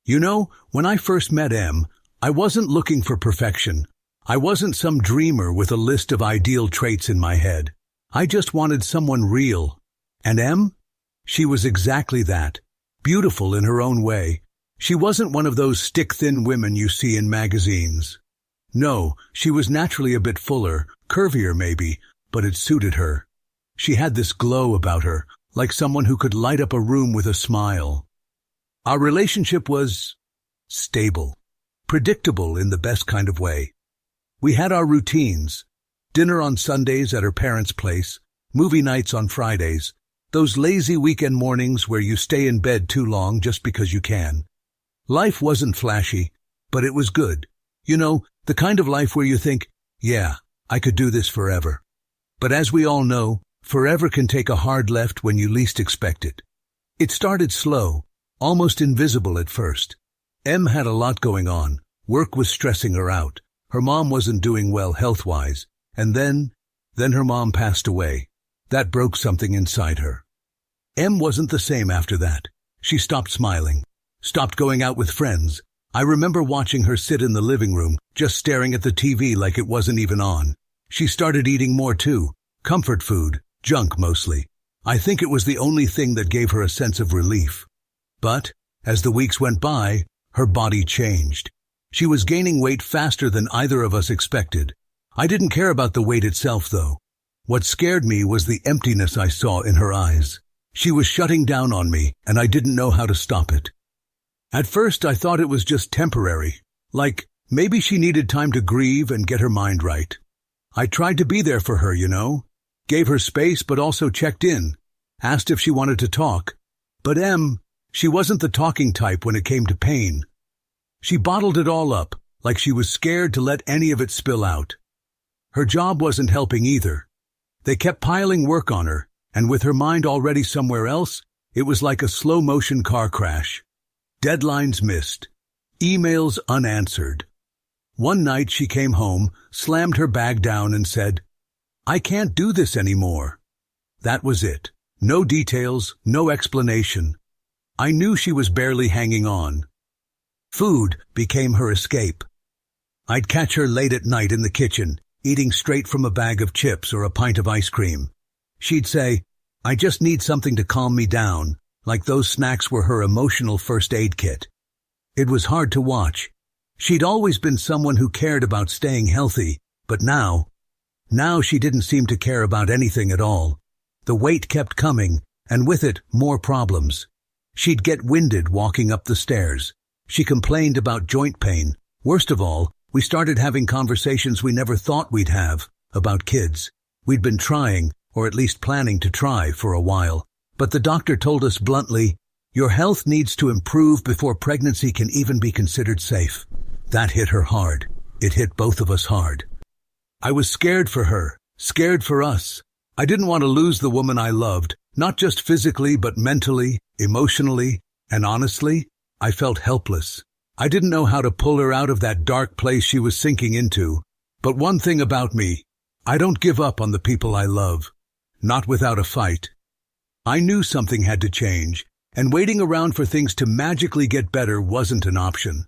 You know, when I first met Em, I wasn't looking for perfection. I wasn't some dreamer with a list of ideal traits in my head. I just wanted someone real. And Em? She was exactly that. Beautiful in her own way. She wasn't one of those stick-thin women you see in magazines. No, she was naturally a bit fuller, curvier maybe, but it suited her. She had this glow about her, like someone who could light up a room with a smile. Our relationship was stable, predictable in the best kind of way. We had our routines, dinner on Sundays at her parents' place, movie nights on Fridays, those lazy weekend mornings where you stay in bed too long just because you can. Life wasn't flashy, but it was good. You know, the kind of life where you think, yeah, I could do this forever. But as we all know, forever can take a hard left when you least expect it. It started slow, almost invisible at first. Em had a lot going on. Work was stressing her out. Her mom wasn't doing well health-wise. And then her mom passed away. That broke something inside her. Em wasn't the same after that. She stopped smiling, stopped going out with friends. I remember watching her sit in the living room, just staring at the TV like it wasn't even on. She started eating more too. Comfort food, junk mostly. I think it was the only thing that gave her a sense of relief. But, as the weeks went by, her body changed. She was gaining weight faster than either of us expected. I didn't care about the weight itself, though. What scared me was the emptiness I saw in her eyes. She was shutting down on me, and I didn't know how to stop it. At first, I thought it was just temporary, like maybe she needed time to grieve and get her mind right. I tried to be there for her, you know. Gave her space, but also checked in. Asked if she wanted to talk. But Em, she wasn't the talking type when it came to pain. She bottled it all up, like she was scared to let any of it spill out. Her job wasn't helping either. They kept piling work on her, and with her mind already somewhere else, it was like a slow-motion car crash. Deadlines missed. Emails unanswered. One night she came home, slammed her bag down and said, "I can't do this anymore." That was it. No details, no explanation. I knew she was barely hanging on. Food became her escape. I'd catch her late at night in the kitchen, eating straight from a bag of chips or a pint of ice cream. She'd say, "I just need something to calm me down," like those snacks were her emotional first aid kit. It was hard to watch. She'd always been someone who cared about staying healthy, but now she didn't seem to care about anything at all. The weight kept coming, and with it, more problems. She'd get winded walking up the stairs. She complained about joint pain. Worst of all, we started having conversations we never thought we'd have, about kids. We'd been trying, or at least planning to try, for a while. But the doctor told us bluntly, "Your health needs to improve before pregnancy can even be considered safe." That hit her hard. It hit both of us hard. I was scared for her, scared for us. I didn't want to lose the woman I loved, not just physically but mentally, emotionally, and honestly, I felt helpless. I didn't know how to pull her out of that dark place she was sinking into. But one thing about me, I don't give up on the people I love. Not without a fight. I knew something had to change, and waiting around for things to magically get better wasn't an option.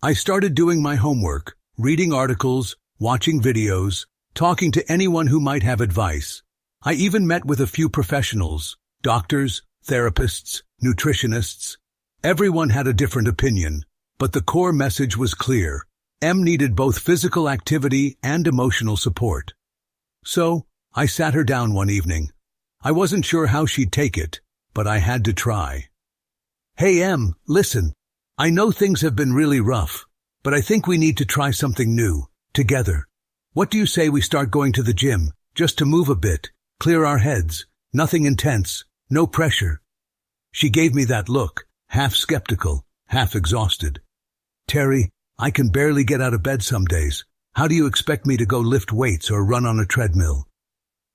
I started doing my homework, reading articles, watching videos, talking to anyone who might have advice. I even met with a few professionals, doctors, therapists, nutritionists. Everyone had a different opinion, but the core message was clear. Em needed both physical activity and emotional support. So, I sat her down one evening. I wasn't sure how she'd take it, but I had to try. "Hey Em, listen. I know things have been really rough, but I think we need to try something new, together. What do you say we start going to the gym, just to move a bit, clear our heads, nothing intense, no pressure?" She gave me that look, half skeptical, half exhausted. "Terry, I can barely get out of bed some days. How do you expect me to go lift weights or run on a treadmill?"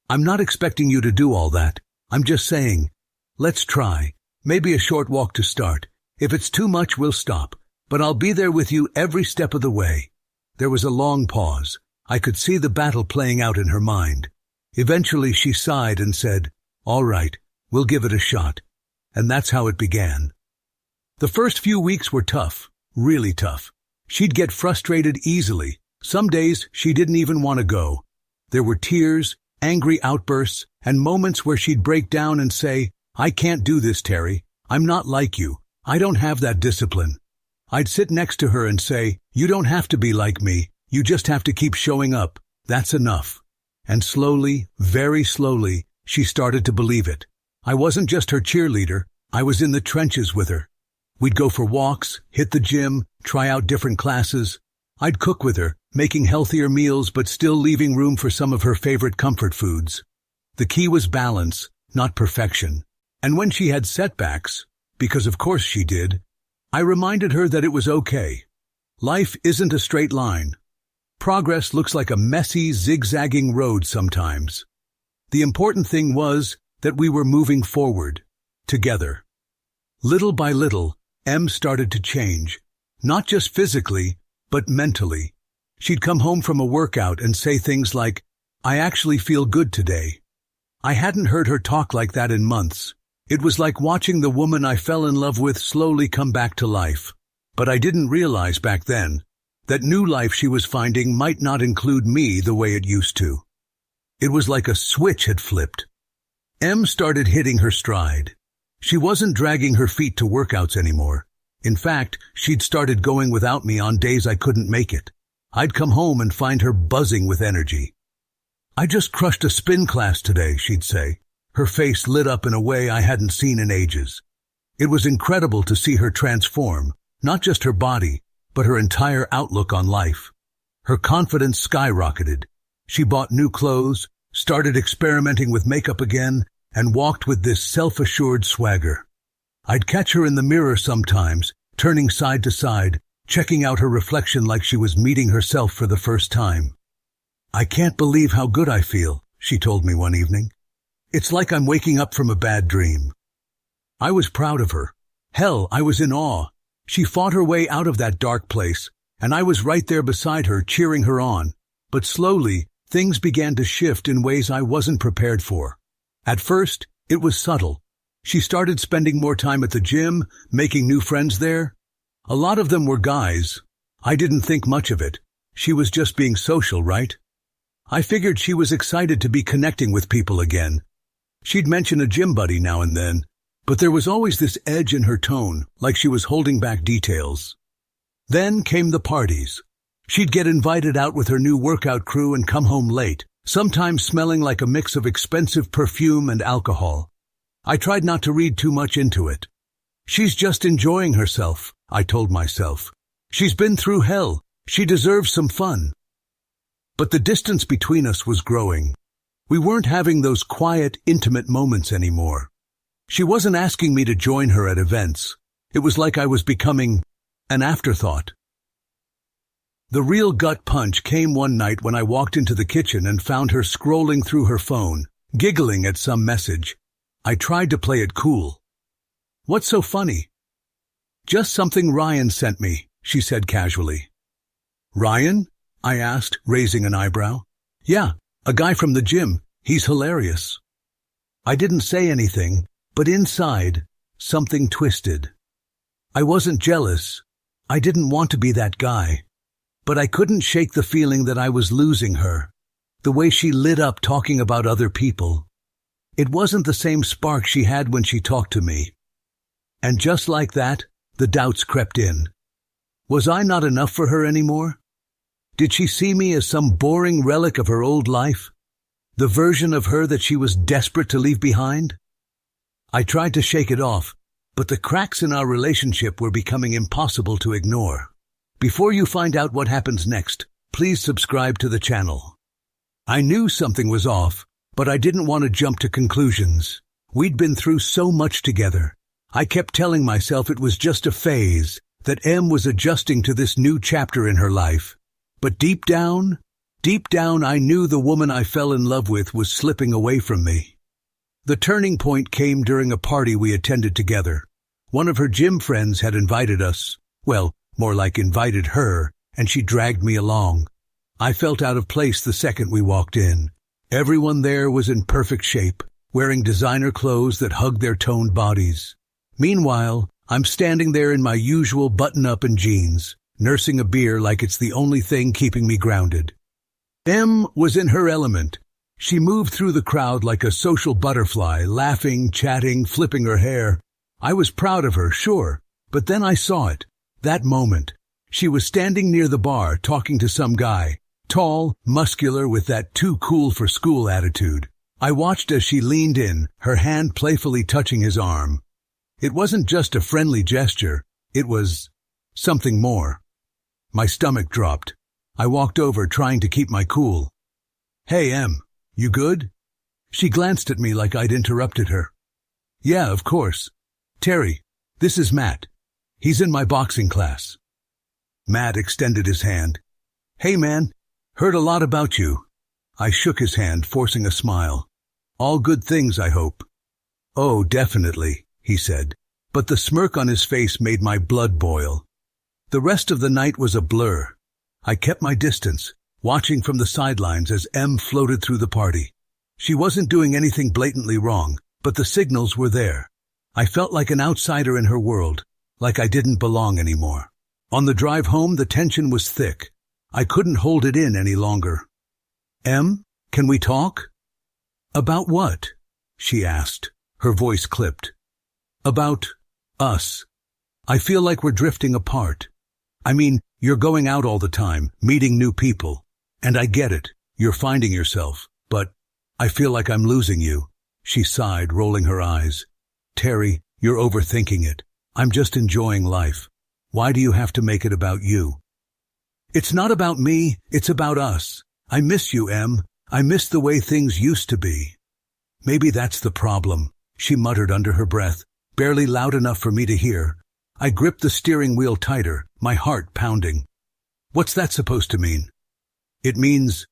"I'm not expecting you to do all that. I'm just saying, let's try. Maybe a short walk to start. If it's too much, we'll stop. But I'll be there with you every step of the way." There was a long pause. I could see the battle playing out in her mind. Eventually she sighed and said, "All right, we'll give it a shot." And that's how it began. The first few weeks were tough, really tough. She'd get frustrated easily. Some days she didn't even want to go. There were tears, angry outbursts, and moments where she'd break down and say, "I can't do this, Terry. I'm not like you. I don't have that discipline." I'd sit next to her and say, "You don't have to be like me. You just have to keep showing up. That's enough." And slowly, very slowly, she started to believe it. I wasn't just her cheerleader. I was in the trenches with her. We'd go for walks, hit the gym, try out different classes. I'd cook with her, making healthier meals but still leaving room for some of her favorite comfort foods. The key was balance, not perfection. And when she had setbacks, because of course she did, I reminded her that it was okay. Life isn't a straight line. Progress looks like a messy, zigzagging road sometimes. The important thing was that we were moving forward, together. Little by little, Em started to change, not just physically, but mentally. She'd come home from a workout and say things like, "I actually feel good today." I hadn't heard her talk like that in months. It was like watching the woman I fell in love with slowly come back to life. But I didn't realize back then that new life she was finding might not include me the way it used to. It was like a switch had flipped. Em started hitting her stride. She wasn't dragging her feet to workouts anymore. In fact, she'd started going without me on days I couldn't make it. I'd come home and find her buzzing with energy. "I just crushed a spin class today," she'd say. Her face lit up in a way I hadn't seen in ages. It was incredible to see her transform, not just her body, but her entire outlook on life. Her confidence skyrocketed. She bought new clothes, started experimenting with makeup again, and walked with this self-assured swagger. I'd catch her in the mirror sometimes, turning side to side, checking out her reflection like she was meeting herself for the first time. "I can't believe how good I feel," she told me one evening. "It's like I'm waking up from a bad dream." I was proud of her. Hell, I was in awe. She fought her way out of that dark place, and I was right there beside her, cheering her on. But slowly, things began to shift in ways I wasn't prepared for. At first, it was subtle. She started spending more time at the gym, making new friends there. A lot of them were guys. I didn't think much of it. She was just being social, right? I figured she was excited to be connecting with people again. She'd mention a gym buddy now and then, but there was always this edge in her tone, like she was holding back details. Then came the parties. She'd get invited out with her new workout crew and come home late, sometimes smelling like a mix of expensive perfume and alcohol. I tried not to read too much into it. "She's just enjoying herself," I told myself. "She's been through hell. She deserves some fun." But the distance between us was growing. We weren't having those quiet, intimate moments anymore. She wasn't asking me to join her at events. It was like I was becoming an afterthought. The real gut punch came one night when I walked into the kitchen and found her scrolling through her phone, giggling at some message. I tried to play it cool. "What's so funny?" "Just something Ryan sent me," she said casually. "Ryan?" I asked, raising an eyebrow. "Yeah, a guy from the gym. He's hilarious." I didn't say anything, but inside, something twisted. I wasn't jealous. I didn't want to be that guy. But I couldn't shake the feeling that I was losing her. The way she lit up talking about other people. It wasn't the same spark she had when she talked to me. And just like that, the doubts crept in. Was I not enough for her anymore? Did she see me as some boring relic of her old life? The version of her that she was desperate to leave behind? I tried to shake it off, but the cracks in our relationship were becoming impossible to ignore. Before you find out what happens next, please subscribe to the channel. I knew something was off, but I didn't want to jump to conclusions. We'd been through so much together. I kept telling myself it was just a phase, that Em was adjusting to this new chapter in her life. But deep down, I knew the woman I fell in love with was slipping away from me. The turning point came during a party we attended together. One of her gym friends had invited us, well, more like invited her, and she dragged me along. I felt out of place the second we walked in. Everyone there was in perfect shape, wearing designer clothes that hugged their toned bodies. Meanwhile, I'm standing there in my usual button-up and jeans, nursing a beer like it's the only thing keeping me grounded. Em was in her element. She moved through the crowd like a social butterfly, laughing, chatting, flipping her hair. I was proud of her, sure, but then I saw it. That moment. She was standing near the bar talking to some guy, tall, muscular, with that too cool for school attitude. I watched as she leaned in, her hand playfully touching his arm. It wasn't just a friendly gesture, it was something more. My stomach dropped. I walked over, trying to keep my cool. "Hey, Em, you good?" She glanced at me like I'd interrupted her. "Yeah, of course. Terry, this is Matt. He's in my boxing class." Matt extended his hand. "Hey, man, heard a lot about you." I shook his hand, forcing a smile. "All good things, I hope." "Oh, definitely," he said, but the smirk on his face made my blood boil. The rest of the night was a blur. I kept my distance, watching from the sidelines as Em floated through the party. She wasn't doing anything blatantly wrong, but the signals were there. I felt like an outsider in her world, like I didn't belong anymore. On the drive home, the tension was thick. I couldn't hold it in any longer. "Em, can we talk?" "About what?" she asked, her voice clipped. "About us. I feel like we're drifting apart. I mean, you're going out all the time, meeting new people. And I get it, you're finding yourself. But I feel like I'm losing you." She sighed, rolling her eyes. "Terry, you're overthinking it. I'm just enjoying life. Why do you have to make it about you?" "It's not about me, it's about us. I miss you, Em. I miss the way things used to be." "Maybe that's the problem," she muttered under her breath, barely loud enough for me to hear. I gripped the steering wheel tighter, my heart pounding. "What's that supposed to mean?" "It means,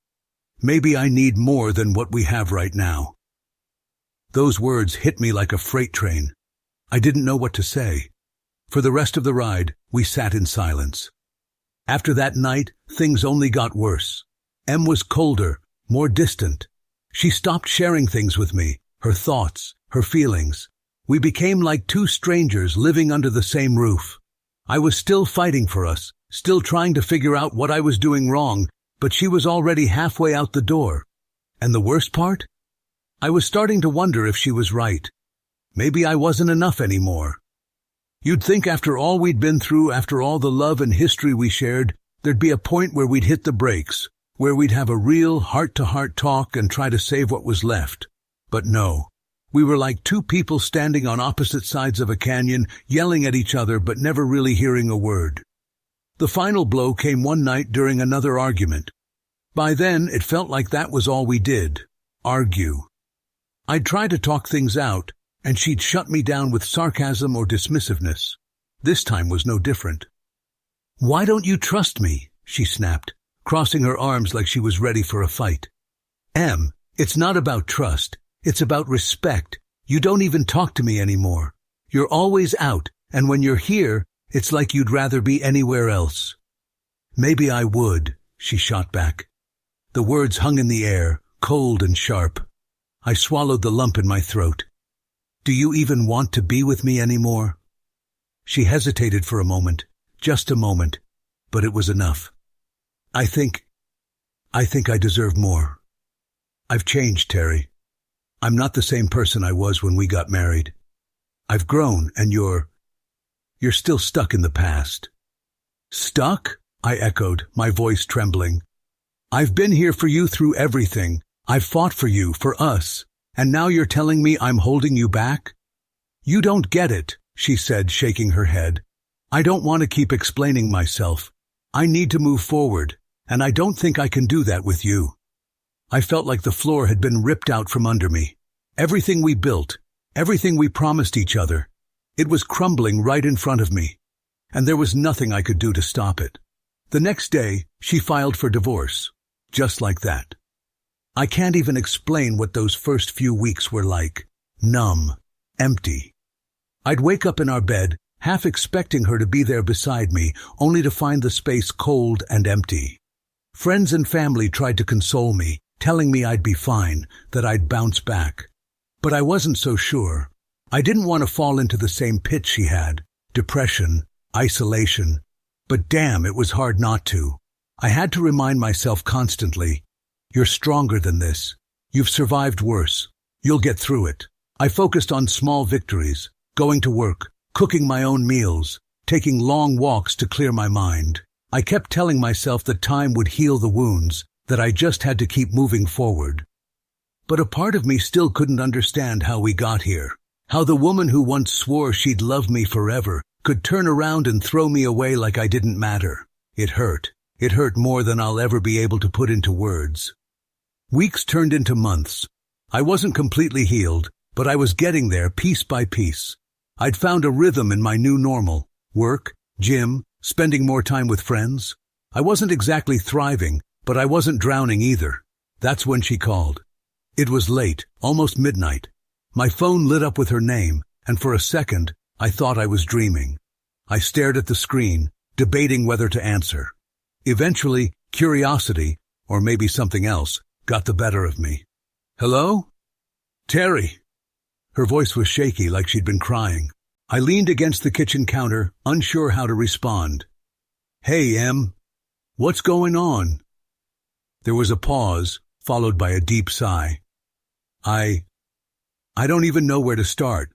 maybe I need more than what we have right now." Those words hit me like a freight train. I didn't know what to say. For the rest of the ride, we sat in silence. After that night, things only got worse. Em was colder, more distant. She stopped sharing things with me, her thoughts, her feelings. We became like two strangers living under the same roof. I was still fighting for us, still trying to figure out what I was doing wrong, but she was already halfway out the door. And the worst part? I was starting to wonder if she was right. Maybe I wasn't enough anymore. You'd think after all we'd been through, after all the love and history we shared, there'd be a point where we'd hit the brakes, where we'd have a real heart-to-heart talk and try to save what was left. But no. We were like two people standing on opposite sides of a canyon, yelling at each other but never really hearing a word. The final blow came one night during another argument. By then, it felt like that was all we did. Argue. I'd try to talk things out, and she'd shut me down with sarcasm or dismissiveness. This time was no different. "Why don't you trust me?" she snapped, crossing her arms like she was ready for a fight. "Em, it's not about trust. It's about respect. You don't even talk to me anymore. You're always out, and when you're here, it's like you'd rather be anywhere else." "Maybe I would," she shot back. The words hung in the air, cold and sharp. I swallowed the lump in my throat. "Do you even want to be with me anymore?" She hesitated for a moment, just a moment, but it was enough. I think I deserve more. I've changed, Terry. I'm not the same person I was when we got married. I've grown, and you're still stuck in the past." "Stuck?" I echoed, my voice trembling. "I've been here for you through everything. I've fought for you, for us, and now you're telling me I'm holding you back?" "You don't get it," she said, shaking her head. "I don't want to keep explaining myself. I need to move forward, and I don't think I can do that with you." I felt like the floor had been ripped out from under me. Everything we built, everything we promised each other, it was crumbling right in front of me, and there was nothing I could do to stop it. The next day, she filed for divorce, just like that. I can't even explain what those first few weeks were like. Numb, empty. I'd wake up in our bed, half expecting her to be there beside me, only to find the space cold and empty. Friends and family tried to console me, telling me I'd be fine, that I'd bounce back. But I wasn't so sure. I didn't want to fall into the same pit she had, depression, isolation. But damn, it was hard not to. I had to remind myself constantly, you're stronger than this. You've survived worse. You'll get through it. I focused on small victories, going to work, cooking my own meals, taking long walks to clear my mind. I kept telling myself that time would heal the wounds, that I just had to keep moving forward. But a part of me still couldn't understand how we got here. How the woman who once swore she'd love me forever could turn around and throw me away like I didn't matter. It hurt. It hurt more than I'll ever be able to put into words. Weeks turned into months. I wasn't completely healed, but I was getting there piece by piece. I'd found a rhythm in my new normal. Work, gym, spending more time with friends. I wasn't exactly thriving, but I wasn't drowning either. That's when she called. It was late, almost midnight. My phone lit up with her name, and for a second, I thought I was dreaming. I stared at the screen, debating whether to answer. Eventually, curiosity, or maybe something else, got the better of me. Hello? Terry. Her voice was shaky like she'd been crying. I leaned against the kitchen counter, unsure how to respond. Hey, Em. What's going on? There was a pause, followed by a deep sigh. I don't even know where to start.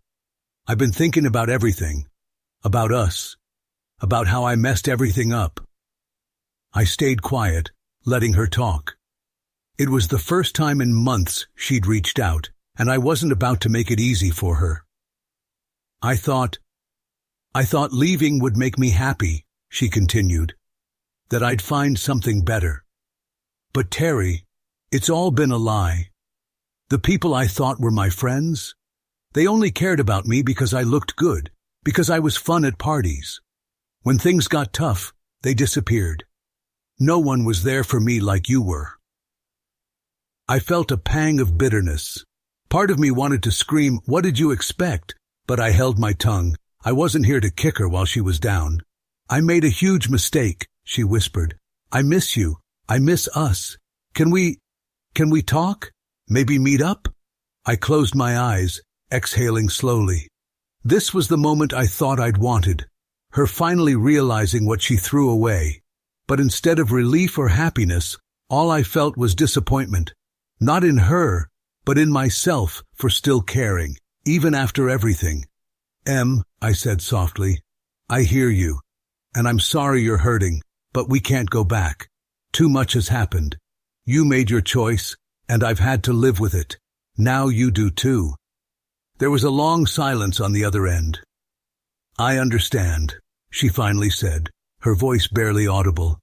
I've been thinking about everything. About us. About how I messed everything up. I stayed quiet, letting her talk. It was the first time in months she'd reached out, and I wasn't about to make it easy for her. I thought leaving would make me happy, she continued. That I'd find something better. But Terry, it's all been a lie. The people I thought were my friends, they only cared about me because I looked good, because I was fun at parties. When things got tough, they disappeared. No one was there for me like you were. I felt a pang of bitterness. Part of me wanted to scream, "What did you expect?" But I held my tongue. I wasn't here to kick her while she was down. I made a huge mistake, she whispered. I miss you. I miss us. Can we talk? Maybe meet up? I closed my eyes, exhaling slowly. This was the moment I thought I'd wanted, her finally realizing what she threw away. But instead of relief or happiness, all I felt was disappointment. Not in her, but in myself for still caring, even after everything. Em, I said softly, I hear you, and I'm sorry you're hurting, but we can't go back. Too much has happened. You made your choice, and I've had to live with it. Now you do too. There was a long silence on the other end. I understand, she finally said, her voice barely audible.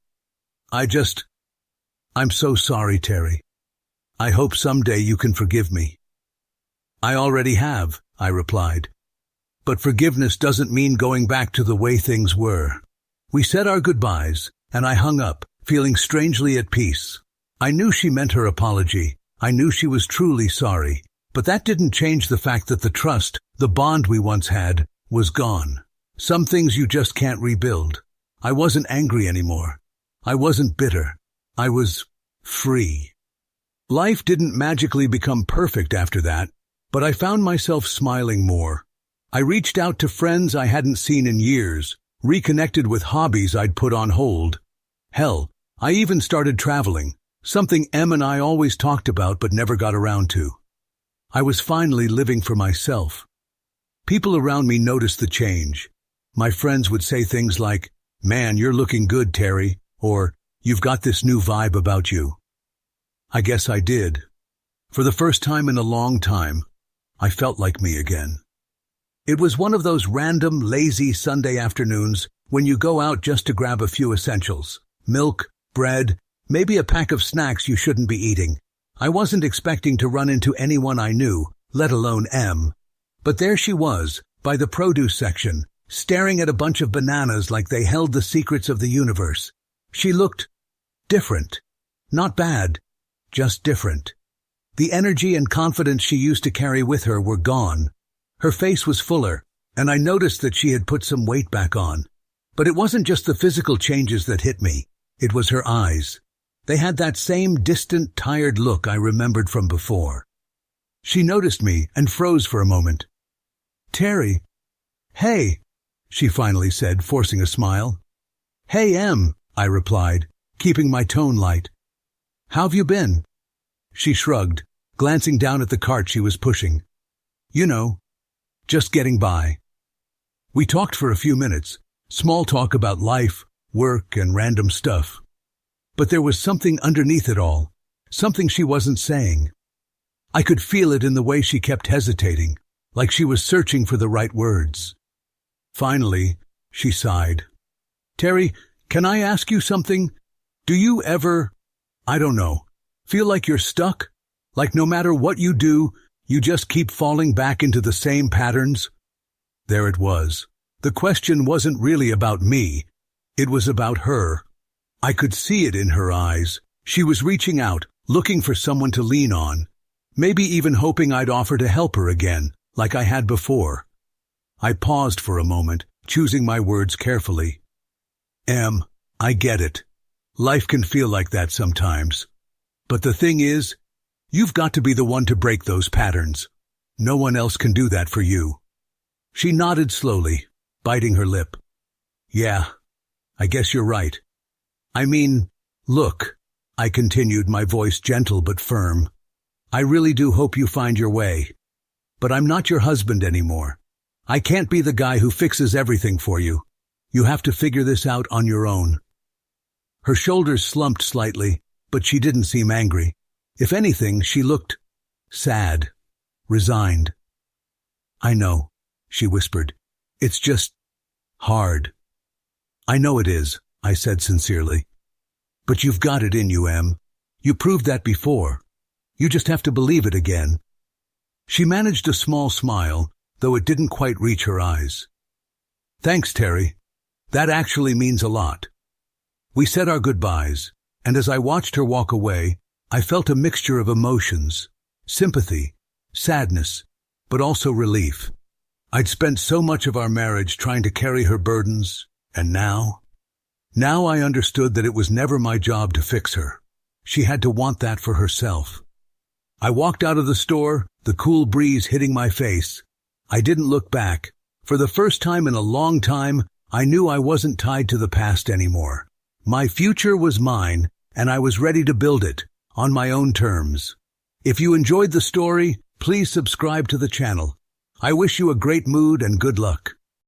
I'm so sorry, Terry. I hope someday you can forgive me. I already have, I replied. But forgiveness doesn't mean going back to the way things were. We said our goodbyes, and I hung up, feeling strangely at peace. I knew she meant her apology. I knew she was truly sorry. But that didn't change the fact that the trust, the bond we once had, was gone. Some things you just can't rebuild. I wasn't angry anymore. I wasn't bitter. I was free. Life didn't magically become perfect after that, but I found myself smiling more. I reached out to friends I hadn't seen in years, reconnected with hobbies I'd put on hold. Hell, I even started traveling, something Em and I always talked about but never got around to. I was finally living for myself. People around me noticed the change. My friends would say things like, "Man, you're looking good, Terry," or "You've got this new vibe about you." I guess I did. For the first time in a long time, I felt like me again. It was one of those random, lazy Sunday afternoons when you go out just to grab a few essentials. Milk, bread, maybe a pack of snacks you shouldn't be eating. I wasn't expecting to run into anyone I knew, let alone Em. But there she was, by the produce section, staring at a bunch of bananas like they held the secrets of the universe. She looked different. Not bad, just different. The energy and confidence she used to carry with her were gone. Her face was fuller, and I noticed that she had put some weight back on. But it wasn't just the physical changes that hit me. It was her eyes. They had that same distant, tired look I remembered from before. She noticed me and froze for a moment. "Terry." "Hey." she finally said, forcing a smile. Hey, Em, I replied, keeping my tone light. How've you been? She shrugged, glancing down at the cart she was pushing. You know, just getting by. We talked for a few minutes, small talk about life, work, and random stuff. But there was something underneath it all, something she wasn't saying. I could feel it in the way she kept hesitating, like she was searching for the right words. Finally, she sighed. Terry, can I ask you something? Do you ever, I don't know, feel like you're stuck? Like no matter what you do, you just keep falling back into the same patterns? There it was. The question wasn't really about me. It was about her. I could see it in her eyes. She was reaching out, looking for someone to lean on, maybe even hoping I'd offer to help her again, like I had before. I paused for a moment, choosing my words carefully. Em, I get it. Life can feel like that sometimes. But the thing is, you've got to be the one to break those patterns. No one else can do that for you. She nodded slowly, biting her lip. Yeah, I guess you're right. I mean, look, I continued, my voice gentle but firm. I really do hope you find your way. But I'm not your husband anymore. I can't be the guy who fixes everything for you. You have to figure this out on your own. Her shoulders slumped slightly, but she didn't seem angry. If anything, she looked sad, resigned. I know, she whispered. It's just hard. I know it is, I said sincerely. But you've got it in you, Em. You proved that before. You just have to believe it again. She managed a small smile, though it didn't quite reach her eyes. Thanks, Terry. That actually means a lot. We said our goodbyes, and as I watched her walk away, I felt a mixture of emotions, sympathy, sadness, but also relief. I'd spent so much of our marriage trying to carry her burdens, and now I understood that it was never my job to fix her. She had to want that for herself. I walked out of the store, the cool breeze hitting my face. I didn't look back. For the first time in a long time, I knew I wasn't tied to the past anymore. My future was mine, and I was ready to build it, on my own terms. If you enjoyed the story, please subscribe to the channel. I wish you a great mood and good luck.